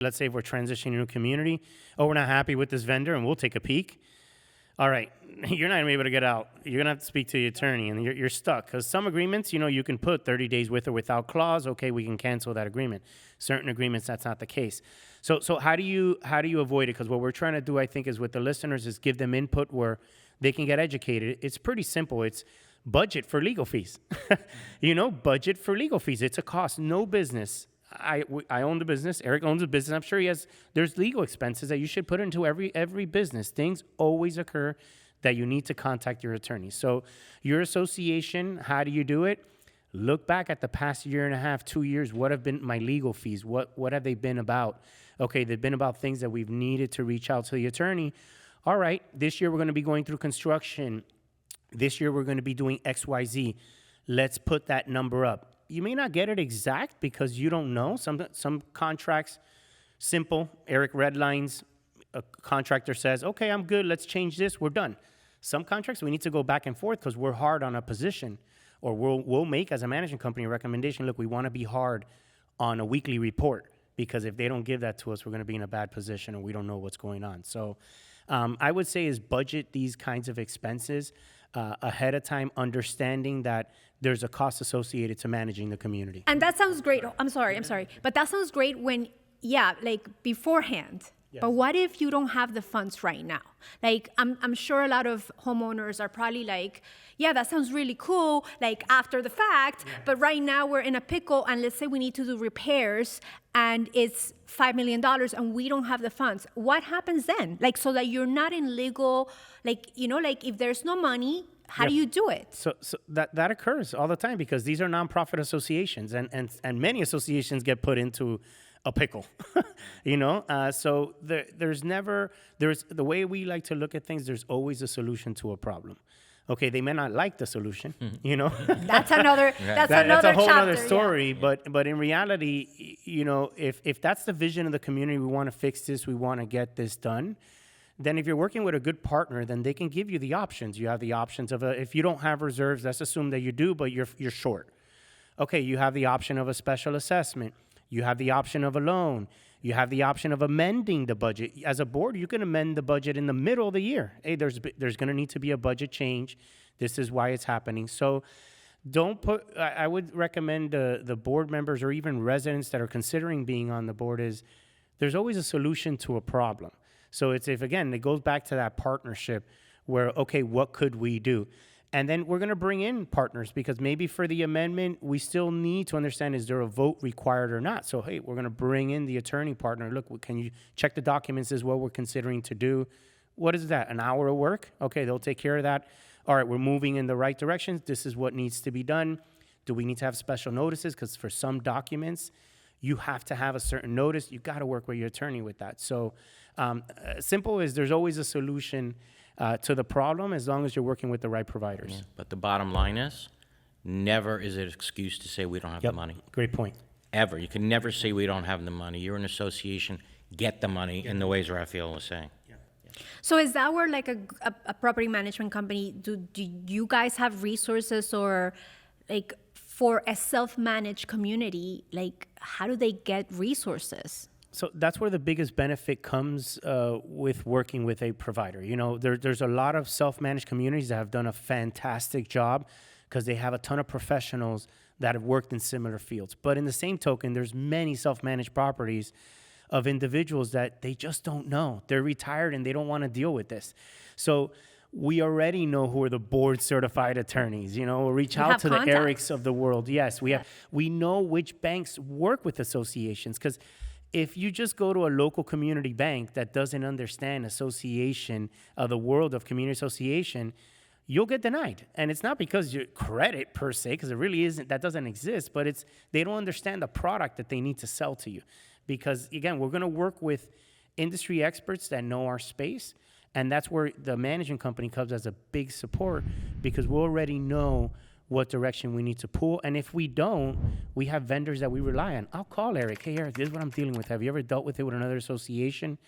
Let's say if we're transitioning to a community, oh, we're not happy with this vendor, and we'll take a peek. All right, you're not going to be able to get out. You're going to have to speak to the attorney, and you're stuck. Because some agreements, you can put 30 days with or without clause. Okay, we can cancel that agreement. Certain agreements, that's not the case. So how do you avoid it? Because what we're trying to do, I think, is with the listeners is give them input where they can get educated. It's pretty simple. It's budget for legal fees. Budget for legal fees. It's a cost. No business. I own the business. Eric owns the business. I'm sure there's legal expenses that you should put into every business. Things always occur that you need to contact your attorney. So your association, how do you do it? Look back at the past year and a half, 2 years. What have been my legal fees? What have they been about? Okay, they've been about things that we've needed to reach out to the attorney. All right, this year we're going to be going through construction. This year we're going to be doing XYZ. Let's put that number up. You may not get it exact because you don't know. Some contracts, simple. Eric redlines. A contractor says, okay, I'm good. Let's change this. We're done. Some contracts, we need to go back and forth because we're hard on a position. Or we'll make, as a management company, a recommendation. Look, we want to be hard on a weekly report because if they don't give that to us, we're going to be in a bad position or we don't know what's going on. So I would say is budget these kinds of expenses ahead of time, understanding that there's a cost associated to managing the community. And that sounds great. I'm sorry. But that sounds great when, beforehand. Yes. But what if you don't have the funds right now? I'm sure a lot of homeowners are probably like, yeah, that sounds really cool, after the fact, but right now we're in a pickle and let's say we need to do repairs and it's $5 million and we don't have the funds. What happens then? So that you're not in legal, if there's no money, how do you do it? So that occurs all the time because these are nonprofit associations and many associations get put into a pickle, So there's the way we like to look at things, there's always a solution to a problem. Okay, they may not like the solution, That's another that's a whole chapter, other story, yeah. But in reality, if that's the vision of the community, we want to fix this, we want to get this done, then if you're working with a good partner, then they can give you the options. You have the options of if you don't have reserves, let's assume that you do, but you're short. Okay, you have the option of a special assessment. You have the option of a loan. You have the option of amending the budget. As a board, you can amend the budget in the middle of the year. Hey, there's going to need to be a budget change. This is why it's happening. So I would recommend the board members or even residents that are considering being on the board is there's always a solution to a problem. So it goes back to that partnership where, okay, what could we do? And then we're going to bring in partners because maybe for the amendment, we still need to understand, is there a vote required or not? So, hey, we're going to bring in the attorney partner. Look, can you check the documents is what we're considering to do. What is that, an hour of work? Okay, they'll take care of that. All right, we're moving in the right direction. This is what needs to be done. Do we need to have special notices? Because for some documents, you have to have a certain notice. You got to work with your attorney with that. So simple is there's always a solution to the problem as long as you're working with the right providers. Yeah, but the bottom line is, never is it an excuse to say we don't have the money. Great point. Ever. You can never say we don't have the money. You're an association, get the money in the ways Rafael was saying. Yeah. So is that where a property management company, do you guys have resources or for a self-managed community, how do they get resources? So that's where the biggest benefit comes with working with a provider. There's a lot of self-managed communities that have done a fantastic job because they have a ton of professionals that have worked in similar fields. But in the same token, there's many self-managed properties of individuals that they just don't know. They're retired and they don't want to deal with this. So we already know who are the board certified attorneys. We'll reach out to the Erics of the world. Yes, we know which banks work with associations because if you just go to a local community bank that doesn't understand association, the world of community association, you'll get denied. And it's not because your credit per se, because it really isn't, that doesn't exist, but they don't understand the product that they need to sell to you. Because again, we're going to work with industry experts that know our space. And that's where the management company comes as a big support because we already know what direction we need to pull. And if we don't, we have vendors that we rely on. I'll call Eric. Hey, Eric, this is what I'm dealing with. Have you ever dealt with it with another association?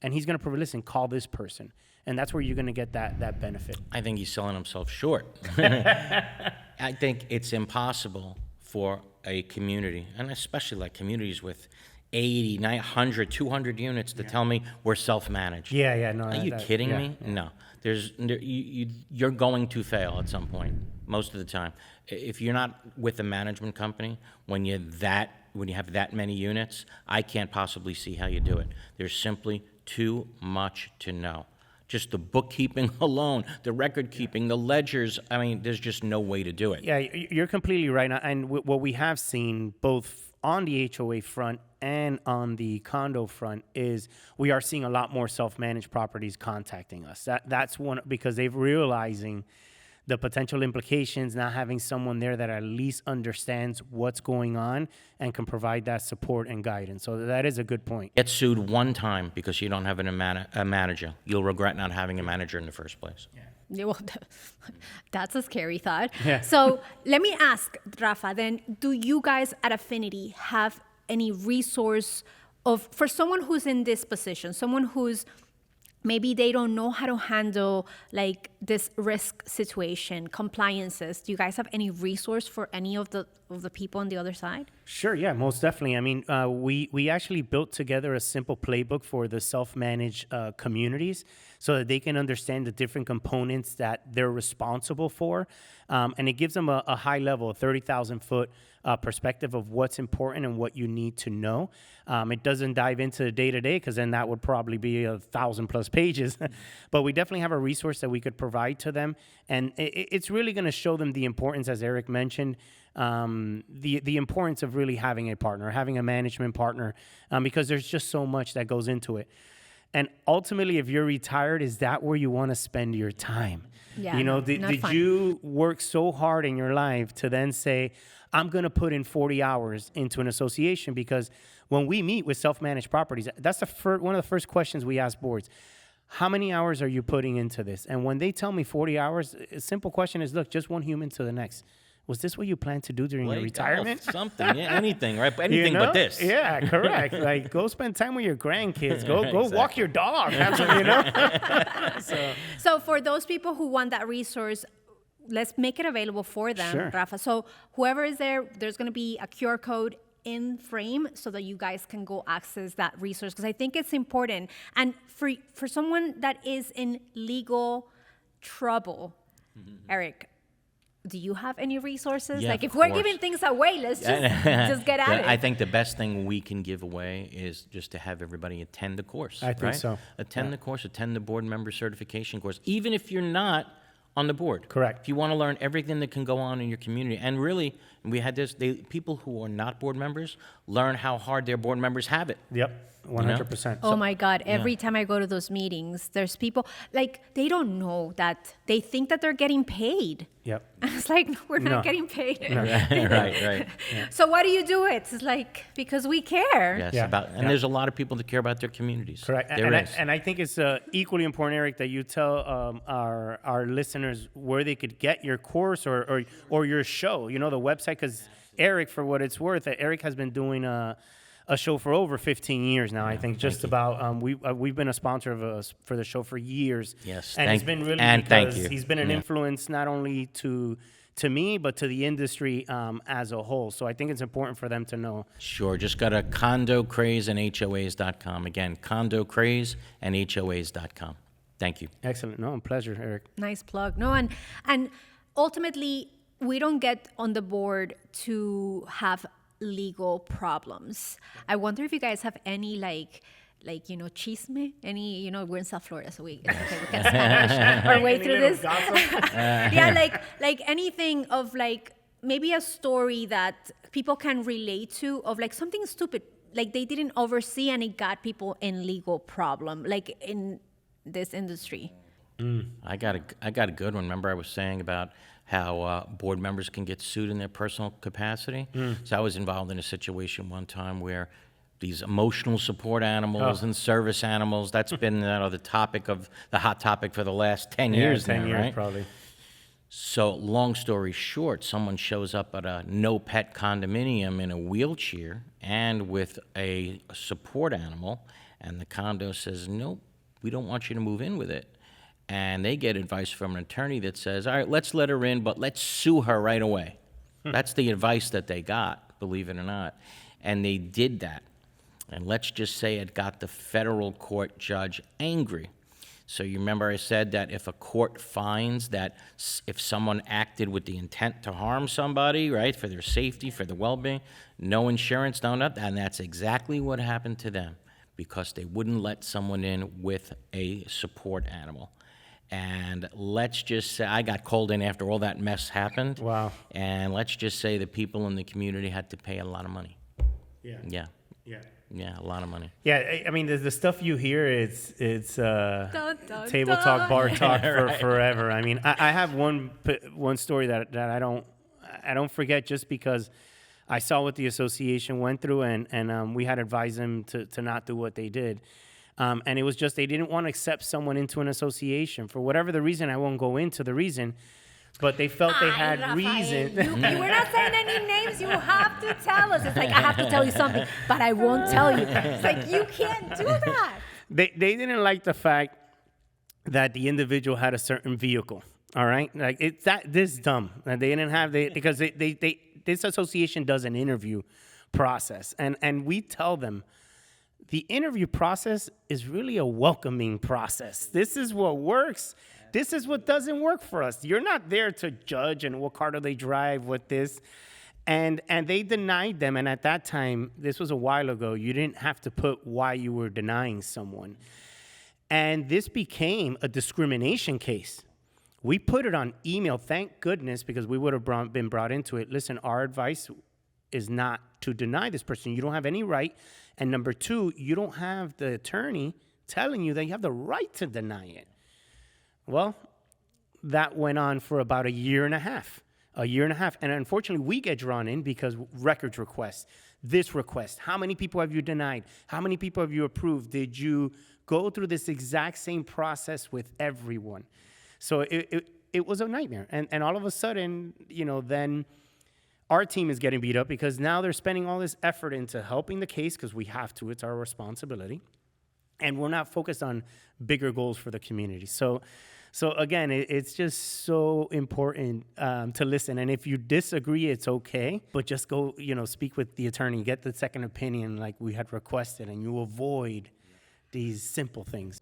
And he's going to listen, call this person. And that's where you're going to get that benefit. I think he's selling himself short. I think it's impossible for a community, and especially communities with 80, 900, 200 units to tell me we're self-managed. Yeah, no. Are you kidding yeah. me? No. You're going to fail at some point, most of the time. If you're not with a management company, when you have that many units, I can't possibly see how you do it. There's simply too much to know. Just the bookkeeping alone, the record keeping, the ledgers, I mean, there's just no way to do it. Yeah, you're completely right. And what we have seen both on the HOA front and on the condo front is we are seeing a lot more self-managed properties contacting us. That's one, because they're realizing the potential implications, not having someone there that at least understands what's going on and can provide that support and guidance. So that is a good point. Get sued one time because you don't have a manager. You'll regret not having a manager in the first place. Yeah, well, that's a scary thought. Yeah. So let me ask, Rafa, then, do you guys at Affinity have any resource for someone who's in this position, someone who's maybe they don't know how to handle like this risk situation, compliances? Do you guys have any resource for any of the people on the other side? Sure, yeah, most definitely. I mean, we actually built together a simple playbook for the self-managed communities so that they can understand the different components that they're responsible for. And it gives them a high level, a 30,000-foot perspective of what's important and what you need to know. It doesn't dive into the day-to-day because then that would probably be 1,000+ pages. But we definitely have a resource that we could provide to them. And it's really going to show them the importance, as Eric mentioned, the importance of really having a partner, having a management partner, because there's just so much that goes into it. And ultimately, if you're retired, is that where you want to spend your time? Yeah, you know, not did fun. you work so hard in your life to then say, I'm going to put in 40 hours into an association? Because when we meet with self-managed properties, that's one of the first questions we ask boards. How many hours are you putting into this? And when they tell me 40 hours, a simple question is, look, just one human to the next. Was this what you plan to do during your Play retirement? golf, something, yeah, anything, right? Anything You know? but this. Yeah, correct. Like, go spend time with your grandkids. Go Exactly. walk your dog. Have some, you know? So for those people who want that resource, let's make it available for them, Sure. Rafa. So whoever is there, there's going to be a QR code in frame so that you guys can go access that resource, because I think it's important. And for someone that is in legal trouble, Eric, do you have any resources? Yeah, like, if of we're course. giving things away, let's just get at it. I think the best thing we can give away is just to have everybody attend the course. I think right? so. Attend the course, attend the board member certification course, even if you're not on the board. Correct. If you want to learn everything that can go on in your community, and really, we had this, people who are not board members learn how hard their board members have it. Yep, 100%. Oh my God, every time I go to those meetings, there's people, like, they don't know that, they think that they're getting paid. Yep. It's like, no, we're No. not getting paid. right. So why do you do it? It's like, because we care. Yes, Yeah. and there's a lot of people that care about their communities. Correct. There is. And I think it's equally important, Eric, that you tell our listeners where they could get your course or your show, you know, the website, because Eric, for what it's worth, Eric has been doing a show for over 15 years now. I think just about we've been a sponsor for the show for years. Yes, and it's been really and thank because you. he's been an Yeah. influence not only to me but to the industry as a whole. So I think it's important for them to know. Sure, just go to condocraze and HOAs.com. Again, condocraze and HOAs.com. Thank you. Excellent. No, pleasure, Eric. Nice plug. No, and ultimately, we don't get on the board to have legal problems. I wonder if you guys have any like you know, chisme, any, you know, we're in South Florida, so we can Spanish our way Any through little this. gossip? Yeah, like anything of like maybe a story that people can relate to of like something stupid, like they didn't oversee and it got people in legal problem, like in this industry. I got a good one. Remember I was saying about how board members can get sued in their personal capacity? So I was involved in a situation one time where these emotional support animals and service animals, that's been the hot topic for the last 10 years 10 now, years right? probably. So long story short, someone shows up at a no-pet condominium in a wheelchair and with a support animal, and the condo says, nope, we don't want you to move in with it. And they get advice from an attorney that says, all right, let's let her in, but let's sue her right away. That's the advice that they got, believe it or not. And they did that. And let's just say it got the federal court judge angry. So you remember I said that if a court finds that if someone acted with the intent to harm somebody, right, for their safety, for their well-being, no insurance, no nothing, and that's exactly what happened to them, because they wouldn't let someone in with a support animal. And let's just say, I got called in after all that mess happened. Wow. And let's just say the people in the community had to pay a lot of money. Yeah. Yeah, Yeah. yeah, a lot of money. Yeah, I mean, the stuff you hear, it's Dun, dun, table dun. talk, bar talk for Right. forever. I mean, I have one story that I don't forget, just because I saw what the association went through, and we had advised them to not do what they did. And it was just they didn't want to accept someone into an association for whatever the reason. I won't go into the reason, but they felt they had Rafael, reason. we're not saying any names. You have to tell us. It's like, I have to tell you something, but I won't tell you. It's like, you can't do that. They didn't like the fact that the individual had a certain vehicle. All right, like it's this dumb. And they didn't have because this association does an interview process, and we tell them the interview process is really a welcoming process. This is what works. This is what doesn't work for us. You're not there to judge and what car do they drive, what this. And they denied them. And at that time, this was a while ago, you didn't have to put why you were denying someone. And this became a discrimination case. We put it on email, thank goodness, because we would have been brought into it. Listen, our advice is not to deny this person. You don't have any right. And number two, you don't have the attorney telling you that you have the right to deny it. Well, that went on for about a year and a half. And unfortunately, we get drawn in because records requests, this request. How many people have you denied? How many people have you approved? Did you go through this exact same process with everyone? So it was a nightmare. And all of a sudden, then our team is getting beat up because now they're spending all this effort into helping the case because we have to. It's our responsibility. And we're not focused on bigger goals for the community. So again, it's just so important to listen. And if you disagree, it's okay. But just go, speak with the attorney, get the second opinion like we had requested, and you avoid these simple things.